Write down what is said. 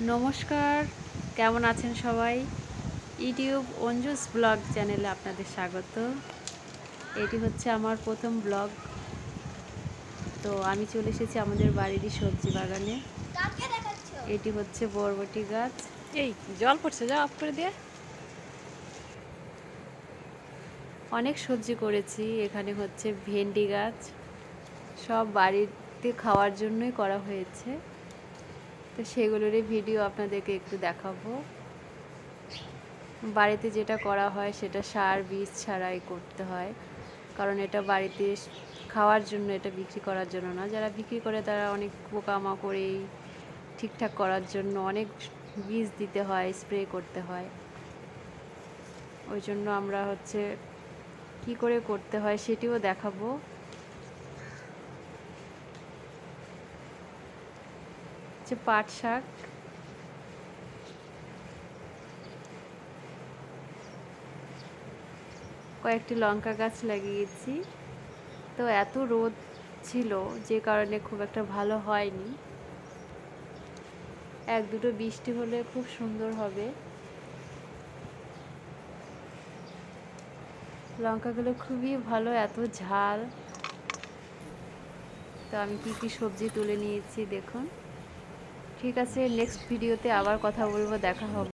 নমস্কার, কেমন আছেন সবাই? ইউটিউব অঞ্জুস ব্লগ চ্যানেলে আপনাদের স্বাগত। এটি হচ্ছে আমার প্রথম ব্লগ। তো আমি চলে এসেছি আমাদের বাড়িরই সবজি বাগানে। এটি হচ্ছে বরবটি গাছ। এই জল পড়ছে, যা অফ করে দিয়ে। অনেক সবজি করেছি। এখানে হচ্ছে ভেন্ডি গাছ, সব বাড়িতে খাওয়ার জন্যই করা হয়েছে। তো সেগুলোরই ভিডিও আপনাদেরকে একটু দেখাবো। বাড়িতে যেটা করা হয় সেটা সার বীজ ছাড়াই করতে হয়, কারণ এটা বাড়িতে খাওয়ার জন্য, এটা বিক্রি করার জন্য না। যারা বিক্রি করে তারা অনেক পোকামাকড়েই ঠিকঠাক করার জন্য অনেক বীজ দিতে হয়, স্প্রে করতে হয়। ওই জন্য আমরা হচ্ছে কি করে করতে হয় সেটিও দেখাবো। হচ্ছে পাট শাক, কয়েকটি লঙ্কা গাছ লাগিয়েছি। তো এত রোদ ছিল যে কারণে খুব একটা ভালো হয়নি। এক দুটো বৃষ্টি হলে খুব সুন্দর হবে। লঙ্কাগুলো খুবই ভালো, এত ঝাল। তো আমি কি কি সবজি তুলে নিয়েছি দেখুন। ঠিক আছে, নেক্সট ভিডিওতে আবার কথা বলবো, দেখা হবে।